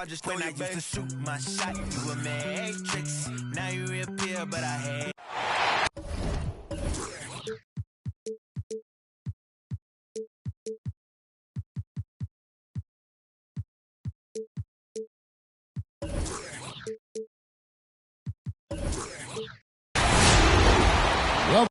just when I used to shoot my shot, you a matrix. Now you reappear, but I hate. Well.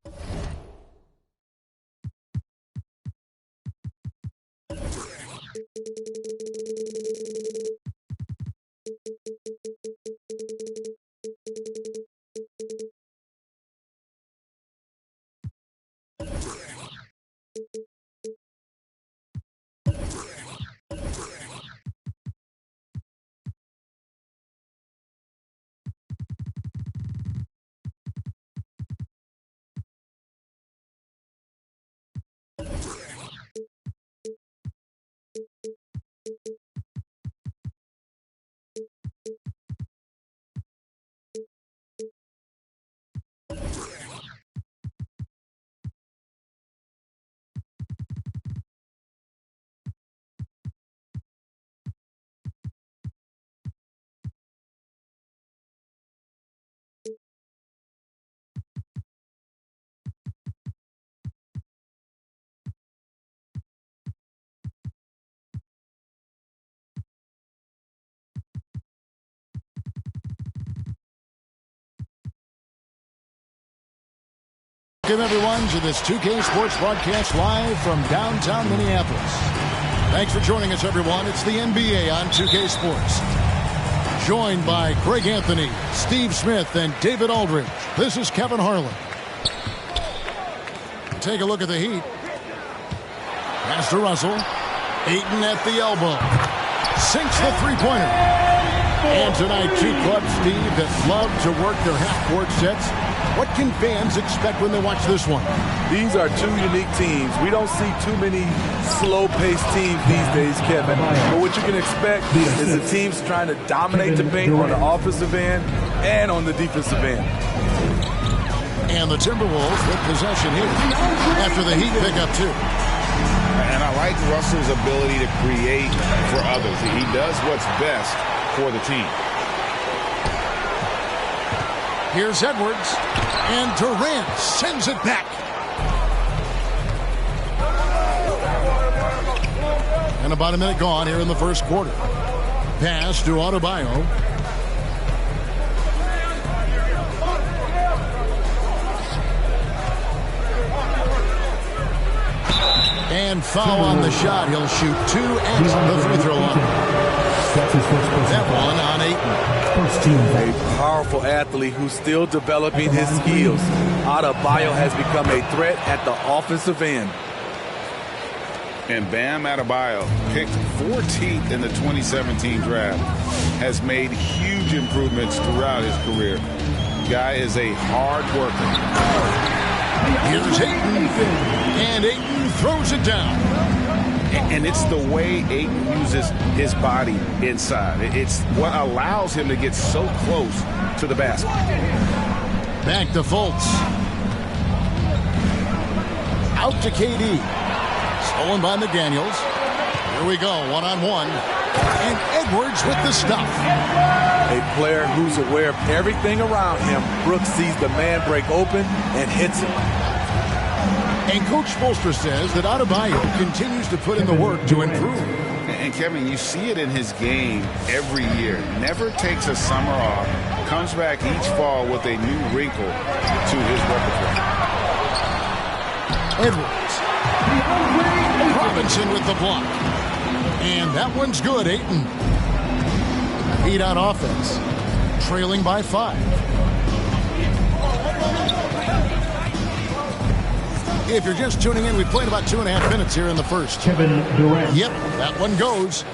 Welcome, everyone, to this 2K Sports broadcast live from downtown Minneapolis. Thanks for joining us, everyone. It's the NBA on 2K Sports. Joined by Greg Anthony, Steve Smith, and David Aldridge. This is Kevin Harlan. Take a look at the Heat. Pass to Russell. Ayton at the elbow. Sinks the three-pointer. And tonight, two clubs, Steve, that love to work their half-court sets. What can fans expect when they watch this one? These are two unique teams. We don't see too many slow-paced teams these days, Kevin. But what you can expect is the teams trying to dominate the paint on the offensive end and on the defensive end. And the Timberwolves with possession here after the Heat pick up two. And I like Russell's ability to create for others. He does what's best for the team. Here's Edwards, and Durant sends it back. And about a minute gone here in the first quarter. Pass to Adebayo. And foul on the shot. He'll shoot two at the free throw line. That one on Ayton. A powerful athlete who's still developing his skills. Adebayo has become a threat at the offensive end. And Bam Adebayo, picked 14th in the 2017 draft, has made huge improvements throughout his career. Guy is a hard worker. Here's Ayton, and Ayton throws it down. And it's the way Ayton uses his body inside. It's what allows him to get so close to the basket. Back to Fultz. Out to KD. Stolen by McDaniels. Here we go, one-on-one. And Edwards with the stuff. A player who's aware of everything around him. Brooks sees the man break open and hits him. And Coach Spoelstra says that Adebayo continues to put in the work to improve. And Kevin, you see it in his game every year. Never takes a summer off. Comes back each fall with a new wrinkle to his repertoire. Edwards. Robinson with the block. And that one's good, Ayton. Heat on offense. Trailing by 5. If you're just tuning in, we played about 2.5 minutes here in the first. Kevin Durant. Yep, that one goes.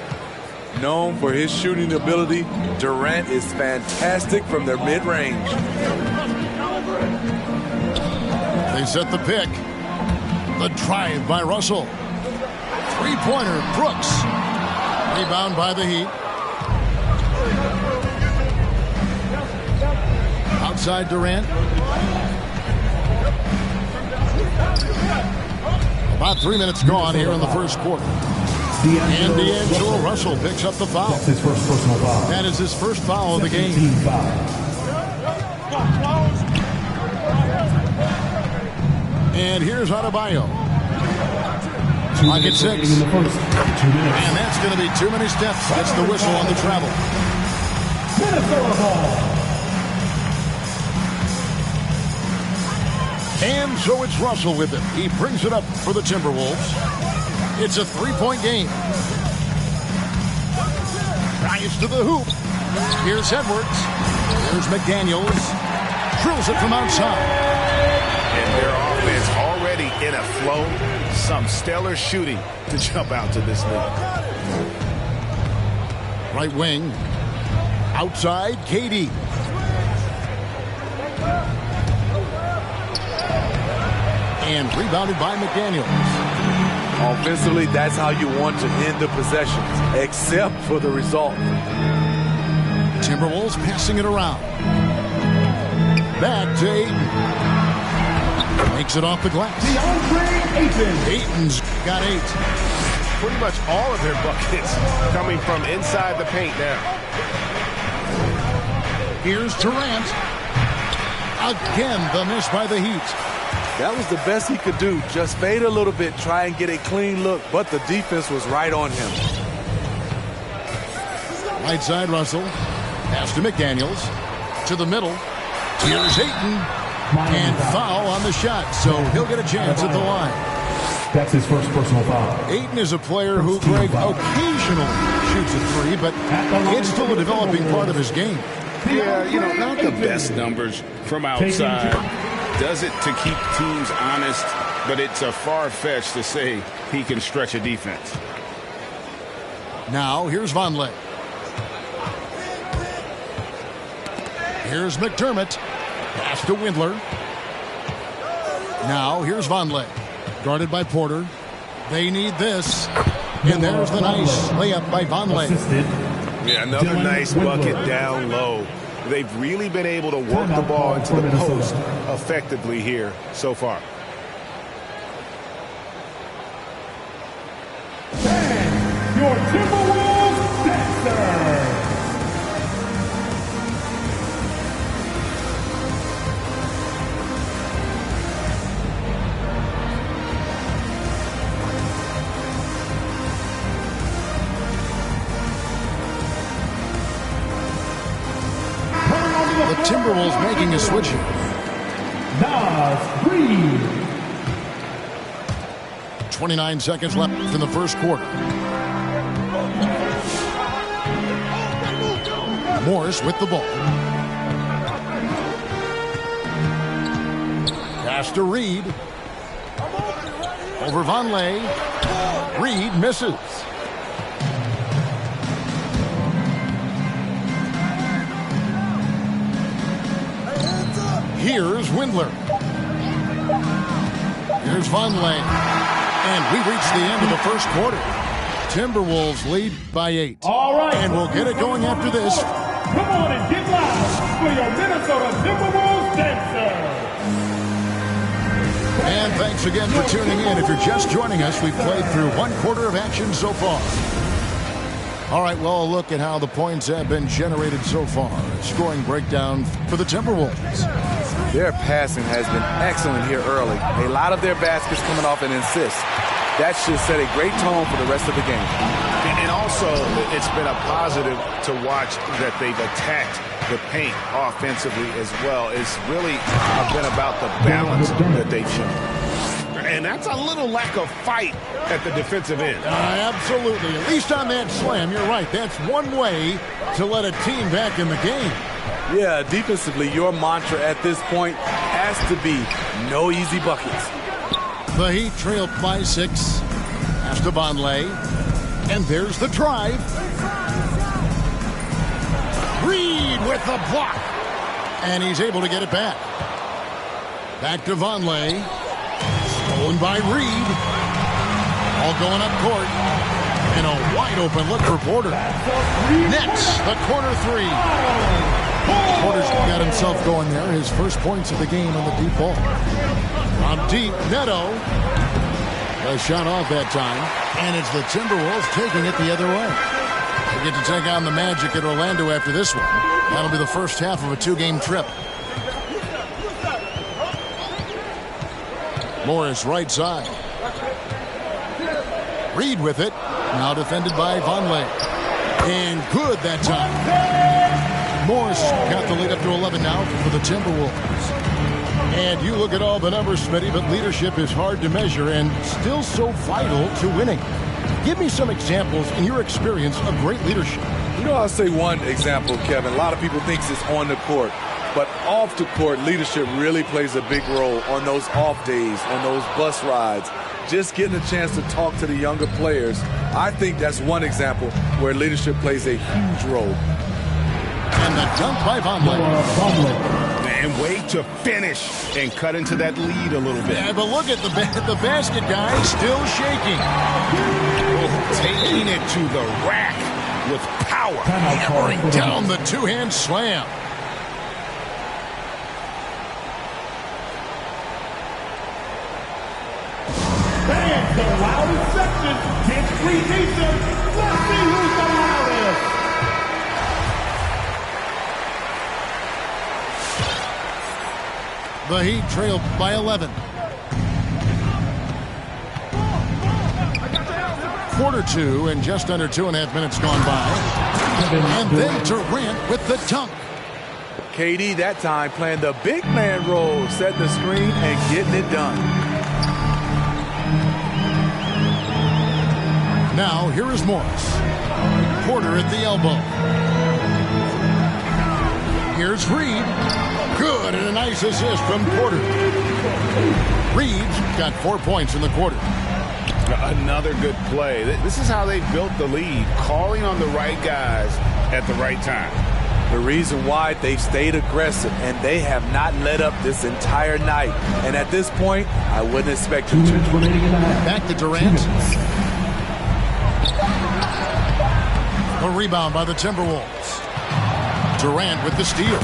Known for his shooting ability, Durant is fantastic from their mid-range. They set the pick. The drive by Russell. Three-pointer, Brooks. Rebound by the Heat. Outside Durant. About 3 minutes gone here in the first quarter. And D'Angelo Russell picks up the foul. That's his first personal foul. That is his first foul of the game. Team foul. And here's Adebayo. Clock at 6. In the first 2 minutes. And that's going to be too many steps. Gets the whistle on the travel. Minnesota ball. And so it's Russell with it. He brings it up for the Timberwolves. It's a 3-point game. Drives to the hoop. Here's Edwards. Here's McDaniels. Drills it from outside. And their offense already in a flow. Some stellar shooting to jump out to this league. Right wing. Outside, KD. And rebounded by McDaniels. Offensively, that's how you want to end the possessions, except for the result. Timberwolves passing it around. Back to Ayton. Makes it off the glass. DeAndre Ayton. Ayton's got 8. Pretty much all of their buckets coming from inside the paint now. Here's Durant. Again, the miss by the Heat. That was the best he could do. Just fade a little bit, try and get a clean look, but the defense was right on him. Right side, Russell. Pass to McDaniels. To the middle. Here's Ayton. And foul on the shot, so he'll get a chance at the line. That's his first personal foul. Ayton is a player who, Greg, occasionally shoots a 3, but it's still a developing part of his game. Yeah, you know, not the best numbers from outside. Does it to keep teams honest, but it's a far-fetched to say he can stretch a defense. Now, here's Vonleh. Here's McDermott. Pass to Windler. Now, here's Vonleh. Guarded by Porter. They need this. And there's the nice layup by Vonleh. Yeah, another nice bucket down low. They've really been able to work the ball into the post effectively here so far. And your Timberwolves Sixers. The Timberwolves making a switch here. Naz Reid. 29 seconds left in the first quarter. Morris with the ball. Pass to Reed. Over Vonleh. Reed misses. Here's Windler. Here's Vonleh. And we reach the end of the first quarter. Timberwolves lead by 8. All right. And we'll get it going after this. Come on and get loud for your Minnesota Timberwolves dancers. And thanks again for tuning in. If you're just joining us, we've played through 1 quarter of action so far. All right, well, a look at how the points have been generated so far. A scoring breakdown for the Timberwolves. Their passing has been excellent here early. A lot of their baskets coming off an assist. That should set a great tone for the rest of the game. And also, it's been a positive to watch that they've attacked the paint offensively as well. It's really been about the balance that they've shown. And that's a little lack of fight at the defensive end. Absolutely. At least on that slam, you're right. That's one way to let a team back in the game. Yeah, defensively, your mantra at this point has to be no easy buckets. The Heat trailed by 6. Pass to Vonleh. And there's the drive. Reed with the block. And he's able to get it back. Back to Vonleh. Stolen by Reed. All going up court. And a wide open look for Porter. Nets, the corner 3. Porter's got himself going there. His first points of the game on the deep ball. From deep, Neto. A shot off that time, and it's the Timberwolves taking it the other way. They get to take on the Magic at Orlando after this one. That'll be the first half of a 2-game trip. Morris right side. Reed with it. Now defended by Vonleh. And good that time. Morris got the lead up to 11 now for the Timberwolves. And you look at all the numbers, Smitty, but leadership is hard to measure and still so vital to winning. Give me some examples in your experience of great leadership. You know, I'll say one example, Kevin. A lot of people think it's on the court. But off the court, leadership really plays a big role on those off days, on those bus rides. Just getting a chance to talk to the younger players. I think that's one example where leadership plays a huge role. And the dunk by Vonleh. And wait to finish and cut into that lead a little bit. Yeah, but look at the basket guy still shaking. Taking it to the rack with power. Hammering down the two-hand slam. Fans, the loudest section. It's preseason. Let's see who's the loudest. The Heat trailed by 11. Quarter 2 and just under 2.5 minutes gone by. And then Durant with the dunk. KD that time playing the big man role, setting the screen and getting it done. Now here is Morris. Porter at the elbow. Here's Reed. Good, and a nice assist from Porter. Reed's got 4 points in the quarter. Another good play. This is how they built the lead, calling on the right guys at the right time. The reason why they've stayed aggressive and they have not let up this entire night. And at this point, I wouldn't expect them to. Back to Durant. A rebound by the Timberwolves. Durant with the steal.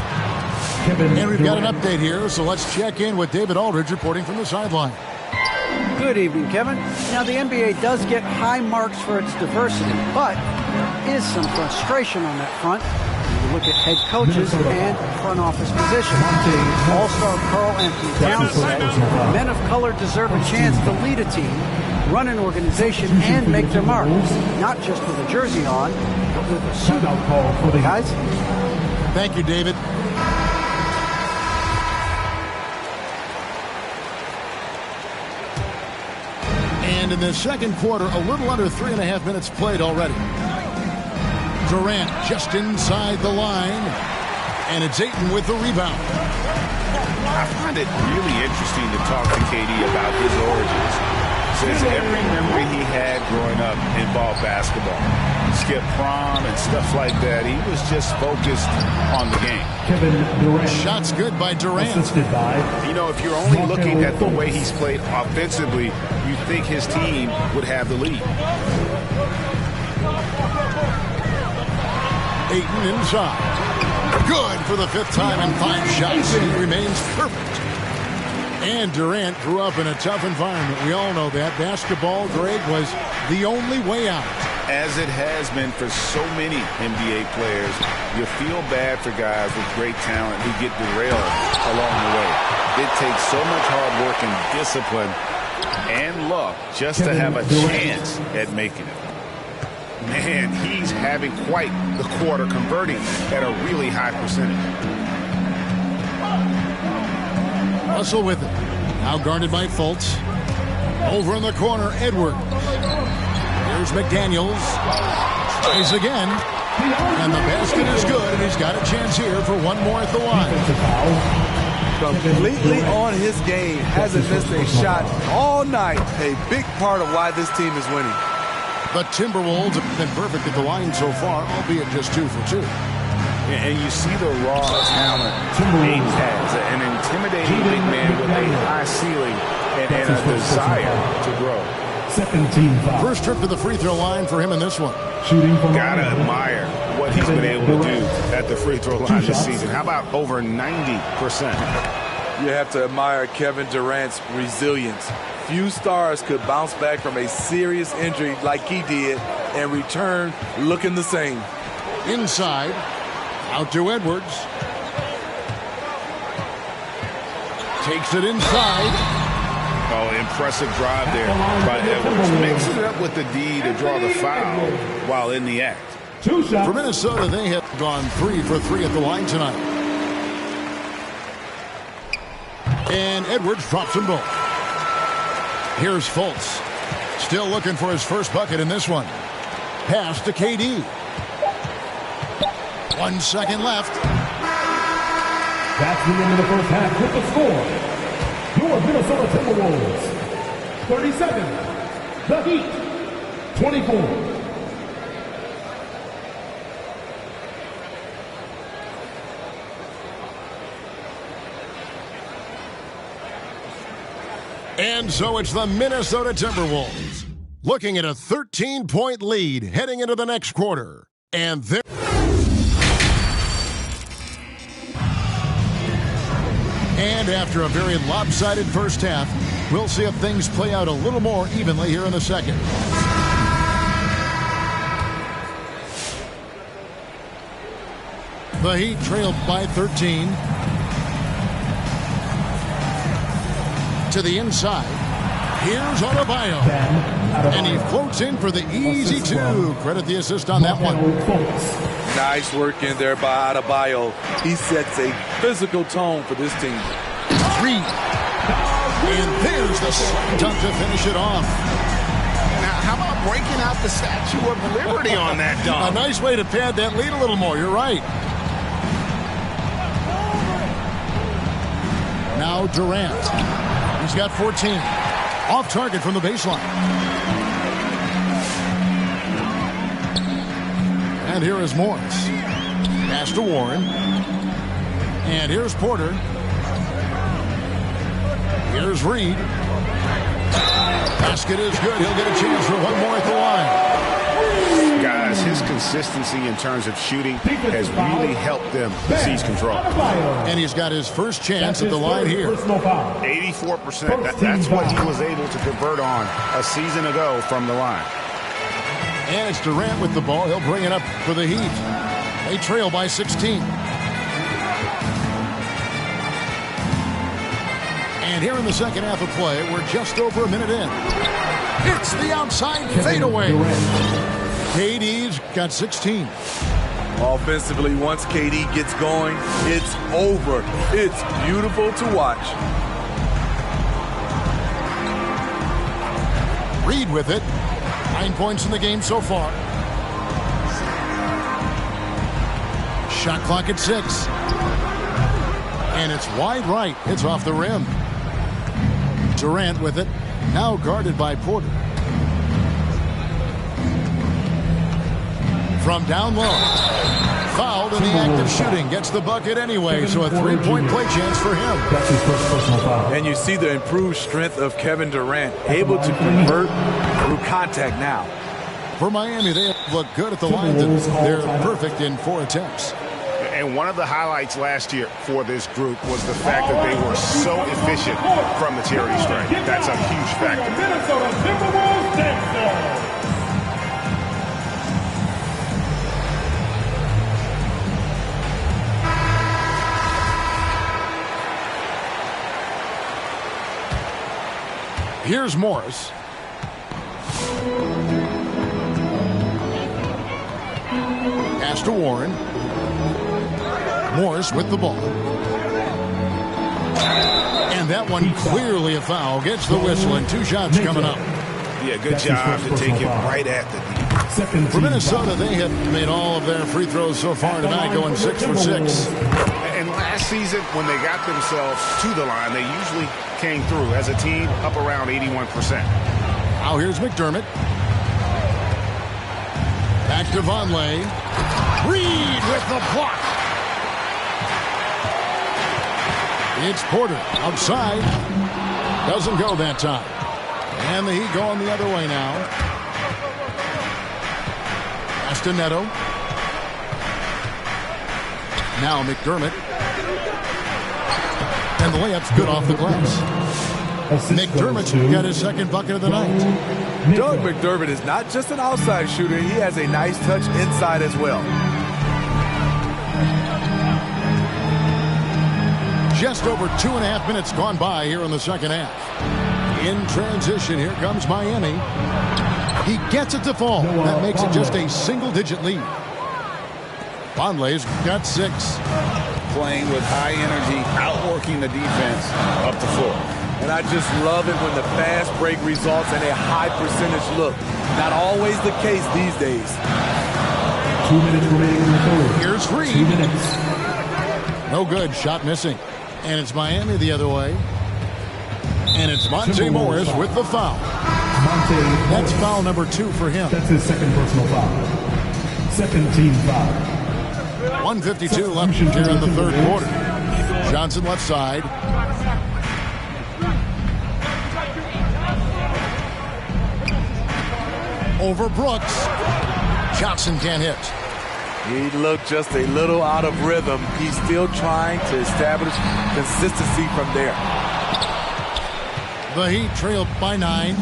And we've got an update here, so let's check in with David Aldridge reporting from the sideline. Good evening, Kevin. Now, the NBA does get high marks for its diversity, but there is some frustration on that front. You look at head coaches and front office positions. All-star Karl-Anthony Towns, men of color deserve a chance to lead a team, run an organization, and make their mark. Not just with a jersey on, but with a suit on. Guys? Thank you, David. And in the second quarter, a little under 3.5 minutes played already. Durant just inside the line, and it's Ayton with the rebound. I find it really interesting to talk to KD about his origins. Since every memory he had growing up involved basketball. Skip prom and stuff like that. He was just focused on the game. Kevin Durant. Shots good by Durant. Assisted by. You know, if you're only looking at the way he's played offensively, you think his team would have the lead. Ayton inside. Good for the 5th time in 5 shots. He remains perfect. And Durant grew up in a tough environment. We all know that. Basketball, Greg, was the only way out. As it has been for so many NBA players, you feel bad for guys with great talent who get derailed along the way. It takes so much hard work and discipline and luck just to have a chance at making it. Man, he's having quite the quarter, converting at a really high percentage. Russell with it. Now guarded by Fultz. Over in the corner, Edwards. Here's McDaniels. Tries again. And the basket is good, and he's got a chance here for one more at the line. Completely on his game. Hasn't missed a shot all night. A big part of why this team is winning. The Timberwolves have been perfect at the line so far, albeit just 2 for 2. And you see the raw talent Ayton has, an intimidating big man with a high ceiling and a desire to grow. 17-5. First trip to the free throw line for him in this one. Shooting from Gotta admire what he's been able to do at the free throw line this season. How about over 90%? You have to admire Kevin Durant's resilience. Few stars could bounce back from a serious injury like he did and return looking the same. Inside, out to Edwards. Takes it inside. Oh, impressive drive there by Edwards. Mixes it up with the D to draw the foul while in the act. For Minnesota, they have gone 3 for 3 at the line tonight. And Edwards drops them both. Here's Fultz. Still looking for his first bucket in this one. Pass to KD. 1 second left. That's the end of the first half with the score. Your Minnesota Timberwolves, 37. The Heat, 24. And so it's the Minnesota Timberwolves looking at a 13-point lead heading into the next quarter. And they're... And after a very lopsided first half, we'll see if things play out a little more evenly here in the second. The Heat trailed by 13. To the inside. Here's Adebayo. And he floats in for the easy 2. Credit the assist on that one. Nice work in there by Adebayo. He sets a physical tone for this team. 3. And there's the slam dunk to finish it off. Now, how about breaking out the Statue of Liberty on that dunk? A nice way to pad that lead a little more. You're right. Now Durant. He's got 14. Off target from the baseline. And here is Morris. Pass to Warren. And here's Porter. Here's Reed. Basket is good. He'll get a chance for one more at the line. Guys, his consistency in terms of shooting has really helped them seize control. And he's got his first chance at the line here. 84%. That's what he was able to convert on a season ago from the line. And it's Durant with the ball. He'll bring it up for the Heat. They trail by 16. And here in the second half of play, we're just over a minute in. It's the outside fadeaway. KD's got 16. Offensively, once KD gets going, it's over. It's beautiful to watch. Reed with it. 9 points in the game so far. Shot clock at 6. And it's wide right. It's off the rim. Durant with it. Now guarded by Porter. From down low. Fouled in the act of shooting. Gets the bucket anyway, so a 3-point play chance for him. That's his first personal foul. And you see the improved strength of Kevin Durant, able to convert through contact now. For Miami, they look good at the line. They're perfect in 4 attempts. And one of the highlights last year for this group was the fact that they were so efficient from the charity stripe. That's a huge factor. Minnesota Timberwolves dancer. Here's Morris. Pass to Warren. Morris with the ball. And that one clearly a foul. Gets the whistle and 2 shots coming up. Yeah, good job to take it right at the D. For Minnesota, they have made all of their free throws so far tonight, going 6 for 6. And last season, when they got themselves to the line, they usually came through as a team up around 81%. Now here's McDermott. Back to Vonleh. Reed with the block. It's Porter outside. Doesn't go that time. And the Heat going the other way now. Pass to Neto. Now McDermott. And the layup's good off the glass. McDermott's got his second bucket of the night. Doug McDermott is not just an outside shooter. He has a nice touch inside as well. Just over 2.5 minutes gone by here in the second half. In transition, here comes Miami. He gets it to fall. That makes it just a single-digit lead. Vonleh's got 6. Playing with high energy, outworking the defense up the floor. And I just love it when the fast break results in a high percentage look. Not always the case these days. 2 minutes remaining in the third. Here's Reed. 2 minutes. No good. Shot missing. And it's Miami the other way. And it's Monte Morris with the foul. That's foul number 2 for him. That's his second personal foul. Second team foul. 1:52 left here in the third quarter. Johnson left side. Over Brooks. Johnson can't hit. He looked just a little out of rhythm. He's still trying to establish consistency from there. The Heat trailed by 9.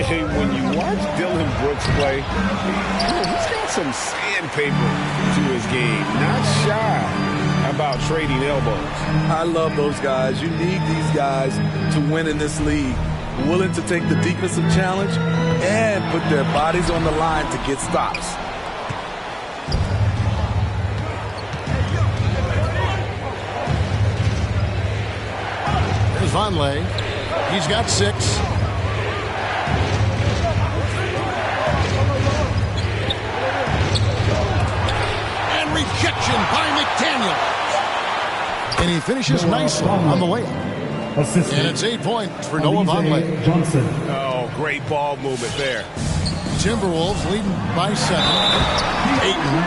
Hey, when you watch Dylan Brooks play, he's got some sandpaper to his game. Not shy about trading elbows. I love those guys. You need these guys to win in this league. Willing to take the defensive challenge and put their bodies on the line to get stops. There's Vonleh. He's got 6. Rejection by McDaniel. And he finishes nicely on the layup. Assistant. And it's 8 points for Noah Vonleh. Johnson. Oh, great ball movement there. Timberwolves leading by 7. Ayton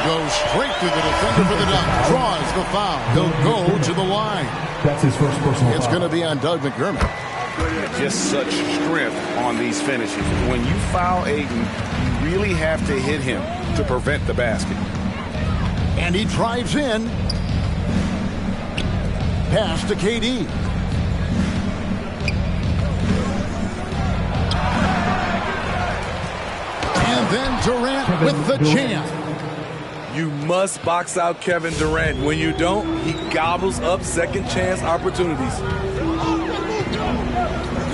goes straight to the defender for the dunk. Draws the foul. He'll go to the line. That's his first personal foul. It's going to be on Doug McDermott. Just such strength on these finishes. When you foul Ayton, you really have to hit him to prevent the basket. And he drives in. Pass to KD. And then Durant with the jam. You must box out Kevin Durant. When you don't, he gobbles up second chance opportunities.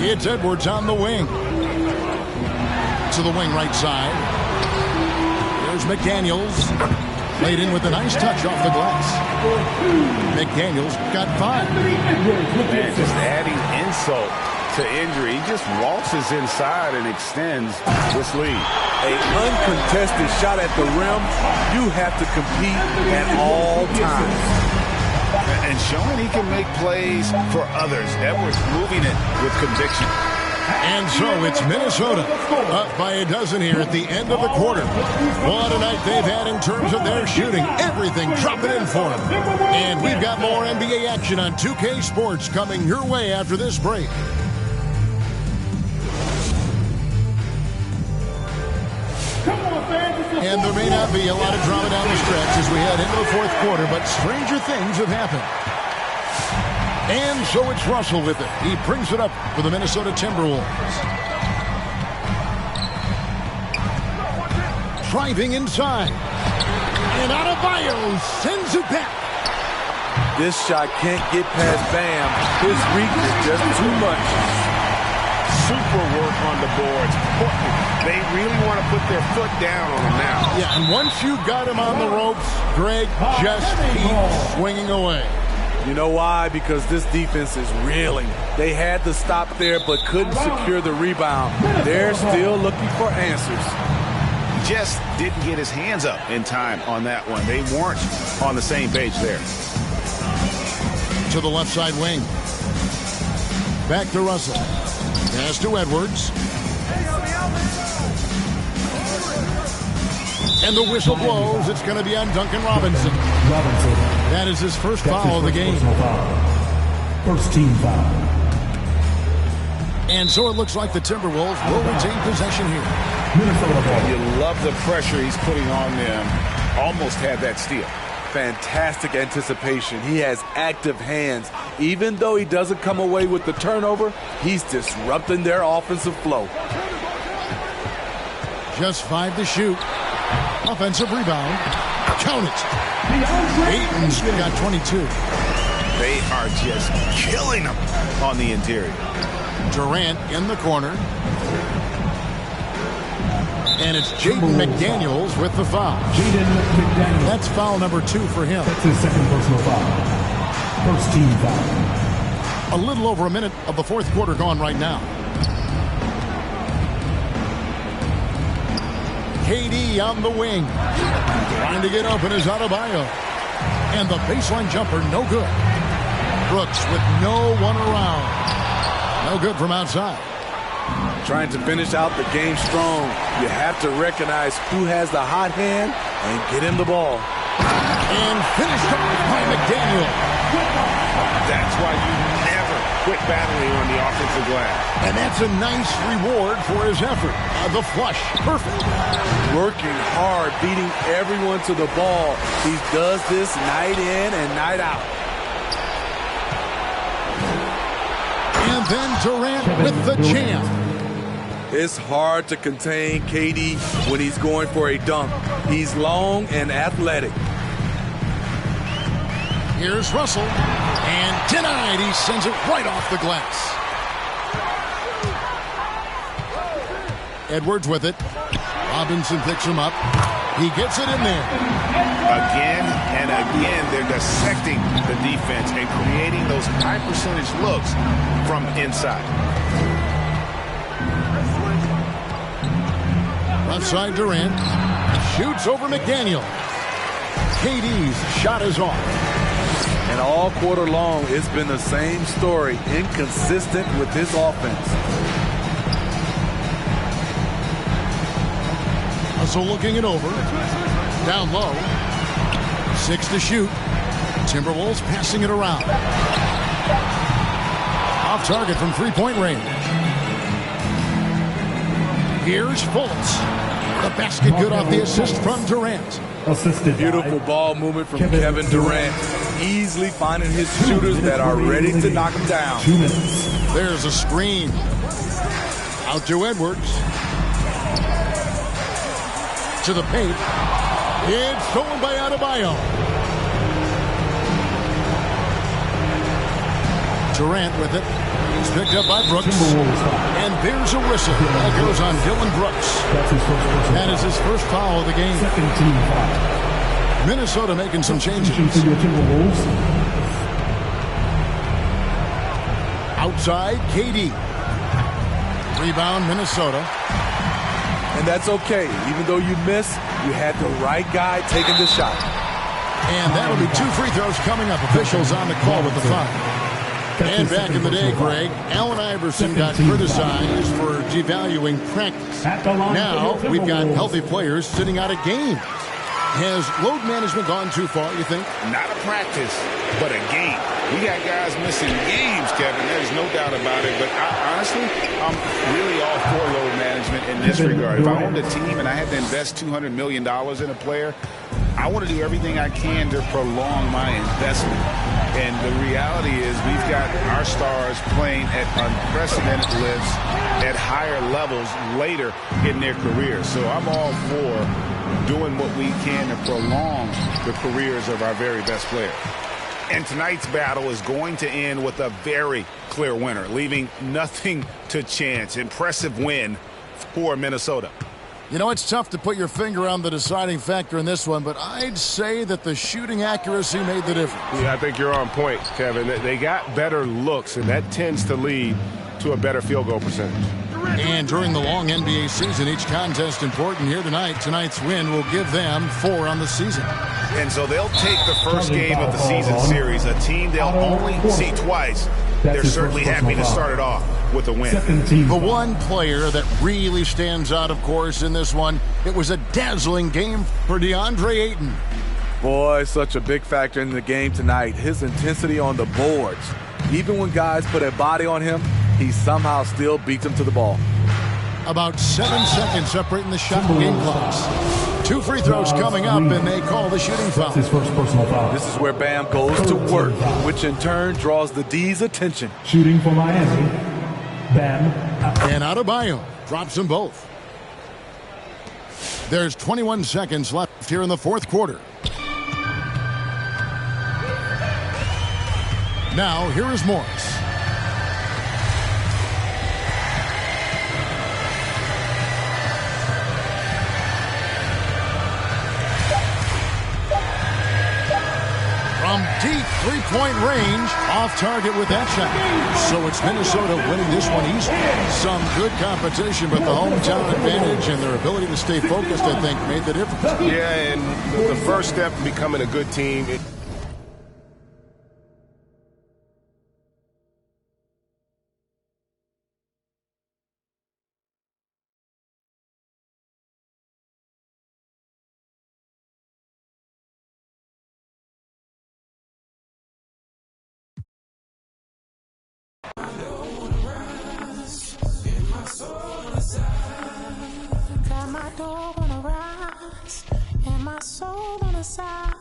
It's Edwards on the wing. To the wing right side. There's McDaniels. Played in with a nice touch off the glass. McDaniels got 5. Man, just adding insult to injury. He just waltzes inside and extends this lead. An uncontested shot at the rim. You have to compete at all times. And showing he can make plays for others. Edwards moving it with conviction. And so it's Minnesota up by a dozen here at the end of the quarter. What a night they've had in terms of their shooting. Everything dropping in for them. And we've got more NBA action on 2K Sports coming your way after this break. And there may not be a lot of drama down the stretch as we head into the fourth quarter, but stranger things have happened. And so it's Russell with it. He brings it up for the Minnesota Timberwolves. Driving inside. And Adebayo sends it back. This shot can't get past Bam. His reach is just too much. Super work on the boards. They really want to put their foot down on him now. Yeah, and once you've got him on the ropes, Greg just keeps swinging away. You know why? Because this defense is reeling. They had to stop there but couldn't secure the rebound. They're still looking for answers. Just didn't get his hands up in time on that one. They weren't on the same page there. To the left side wing. Back to Russell. Pass to Edwards. And the whistle blows. It's going to be on Duncan Robinson. That is his first foul of the game. First team foul. And so it looks like the Timberwolves will retain possession here. You love the pressure he's putting on them. Almost had that steal. fantastic anticipation. He has active hands. Even though he doesn't come away with the turnover, he's disrupting their offensive flow. Just 5 to shoot. Offensive rebound. Count it. Ayton's got 22. They are just killing them on the interior. Durant in the corner. And it's Jaden McDaniels with the foul. Jaden McDaniels. That's foul number 2 for him. That's his second personal foul. First team foul. A little over a minute of the fourth quarter gone right now. KD on the wing. Trying to get open is Adebayo. And the baseline jumper, no good. Brooks with no one around. No good from outside. Trying to finish out the game strong. You have to recognize who has the hot hand and get him the ball. And finished off by McDaniel. That's why you never quit battling on the offensive glass. And that's a nice reward for his effort. The flush, perfect. Working hard, beating everyone to the ball. He does this night in and night out. And then Durant with the jam. It's hard to contain KD when he's going for a dunk. He's long and athletic. Here's Russell. And denied. He sends it right off the glass. Edwards with it. Robinson picks him up. He gets it in there. Again and again, they're dissecting the defense and creating those high percentage looks from inside. Left side Durant. Shoots over McDaniel. KD's shot is off. And all quarter long, it's been the same story. Inconsistent with this offense. Russell looking it over. Down low. 6 to shoot. Timberwolves passing it around. Off target from three-point range. Here's Fultz. The basket good off the assist from Durant. Assisted. Beautiful ball movement from Kevin Durant. Easily finding his shooters that are ready to knock him down. 2 minutes. There's a screen. Out to Edwards. To the paint. It's stolen by Adebayo. Durant with it. He's picked up by Brooks. And there's a whistle. That goes on Dylan Brooks. That's his first personal That is his first foul of the game. Second team foul. Minnesota making some changes. For your Timberwolves. Outside, KD. Rebound, Minnesota. And that's okay. Even though you miss, you had the right guy taking the shot. And that'll be 2 free throws coming up. Officials on the call with the foul. And back in the day, Greg, Allen Iverson got criticized for devaluing practice. Now we've got healthy players sitting out of games. Has load management gone too far, you think? Not a practice, but a game. We got guys missing games, Kevin. There's no doubt about it. But honestly, I'm really all for load management in this regard. If I owned a team and I had to invest $200 million in a player, I want to do everything I can to prolong my investment. And the reality is we've got our stars playing at unprecedented lifts at higher levels later in their careers. So I'm all for doing what we can to prolong the careers of our very best players. And tonight's battle is going to end with a very clear winner, leaving nothing to chance. Impressive win for Minnesota. You know, it's tough to put your finger on the deciding factor in this one, but I'd say that the shooting accuracy made the difference. Yeah, I think you're on point, Kevin. They got better looks, and that tends to lead to a better field goal percentage. And during the long NBA season, each contest important here tonight. Tonight's win will give them 4 on the season. And so they'll take the first game of the season series, a team they'll only see twice. They're certainly happy to start it off with a win. The one player that really stands out, of course, in this one, it was a dazzling game for DeAndre Ayton. Boy, such a big factor in the game tonight. His intensity on the boards. Even when guys put a body on him, he somehow still beats them to the ball. About 7 seconds separating the shot and game clocks. 2 free throws coming up, and they call the shooting foul. His first personal foul. This is where Bam goes to work, which in turn draws the D's attention. Shooting for Miami, Bam. And Adebayo drops them both. There's 21 seconds left here in the fourth quarter. Now, here is Morris. From deep three-point range, off target with that shot. So it's Minnesota winning this one easily. Some good competition, but the hometown advantage and their ability to stay focused, I think, made the difference. Yeah, and the first step in becoming a good team. Got my dog on the rise and my soul on the side.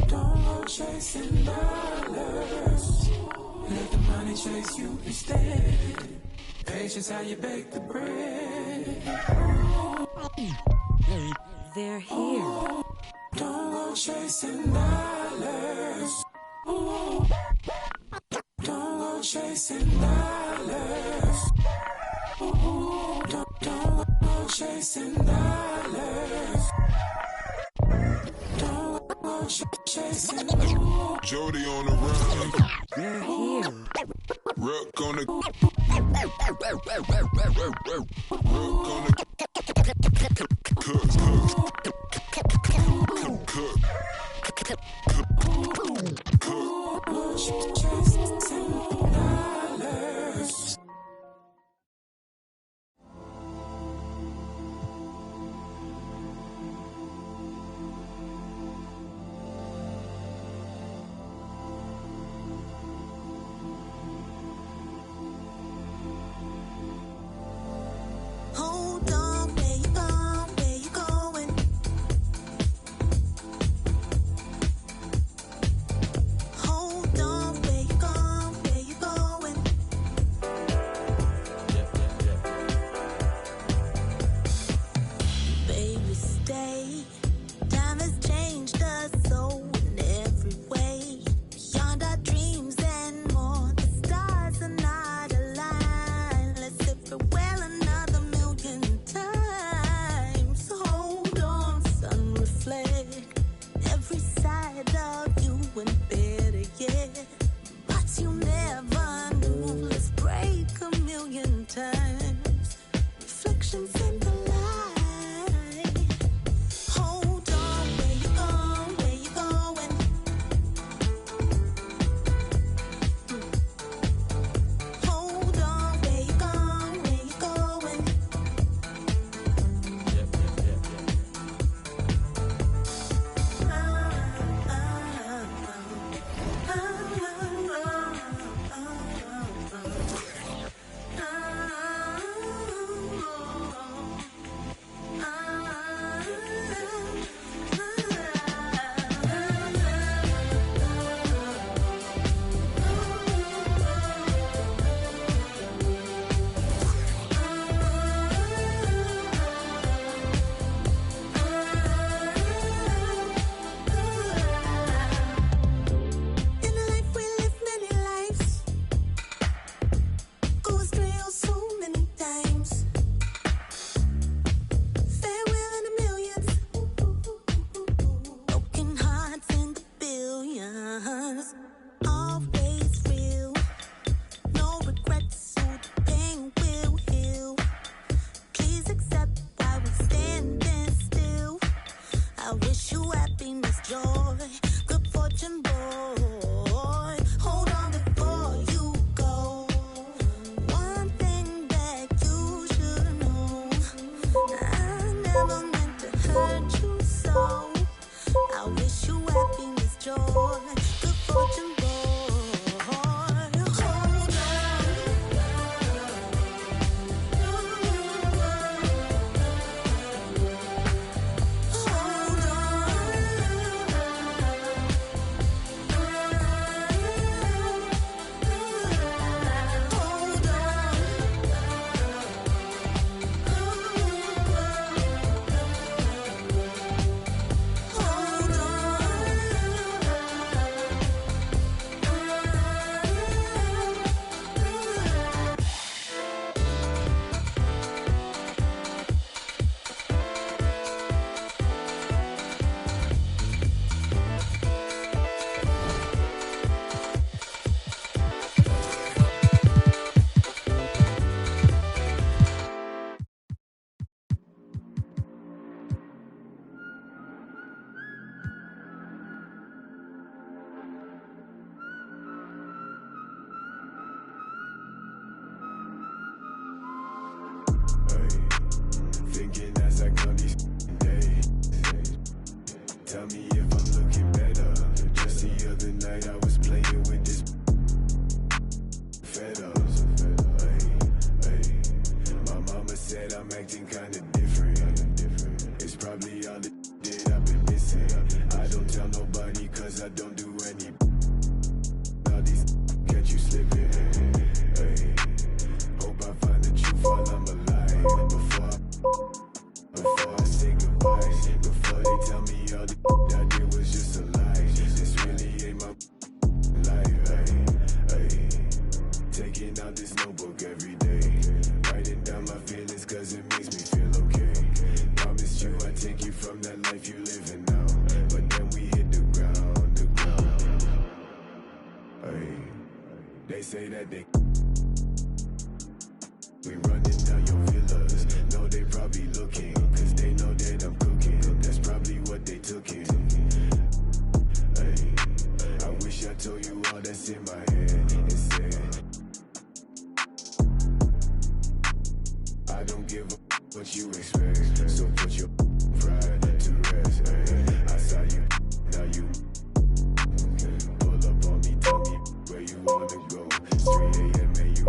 Don't go chasing dollars. Let the money chase you instead. Patience how you bake the bread. They're here. Don't go chasing dollars. Don't go chasing dollars. Don't go chasing dollars. Don't go chasing dollars. Jody on the run. They're here. Rook on the. Hold on, where you going? thinking as I count these days. Tell me if I'm looking better. Just the other night I was playing with this fed up. My mama said I'm acting kinda different. It's probably all the that I've been missing. I don't tell nobody cause I don't do any. All these catch you slipping. Hope I find the truth while I'm alive. Before I say goodbye, before they tell me all the I did was just a lie. This really ain't my life. Taking out this notebook every day, writing down my feelings cause it makes me feel okay. Promised you I'd take you from that life you living now, but then we hit the ground. They say that we running down your villas. No, they probably looking, cause they know that I'm cooking. That's probably what they took in. I wish I told you all that's in my head instead. I don't give a what you expect, so put your pride to rest. I saw you, now you pull up on me, tell me where you wanna go. It's 3 a.m. and you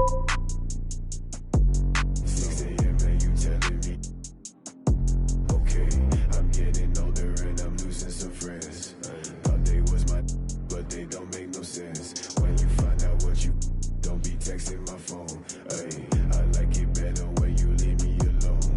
6 a.m. and you telling me okay, I'm getting older and I'm losing some friends. Thought they was my but they don't make no sense. When you find out what you don't be texting my phone. I like it better when you leave me alone.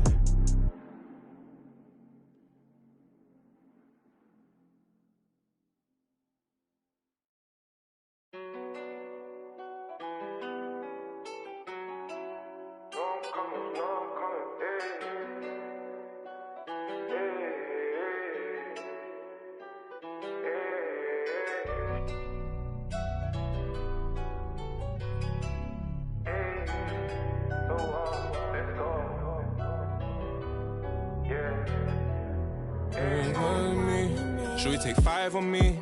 Should we take 5 on me?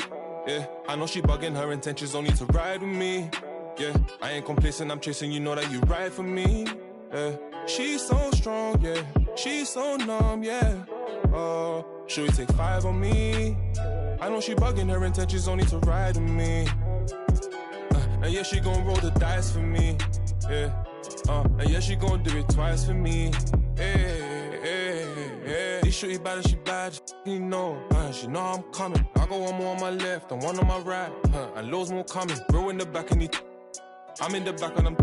Yeah, I know she bugging, her intentions only to ride with me. Yeah, I ain't complacent, I'm chasing, you know that you ride for me. Yeah, she's so strong, yeah, she's so numb, yeah. Oh, should we take 5 on me? I know she bugging, her intentions only to ride with me. And yeah, she gon' roll the dice for me. Yeah, and yeah, she gon' do it twice for me. These shorty bad and she bad, you know. She know I'm coming. I got one more on my left and one on my right. And loads more coming. Bro in the back and I'm in the back and I'm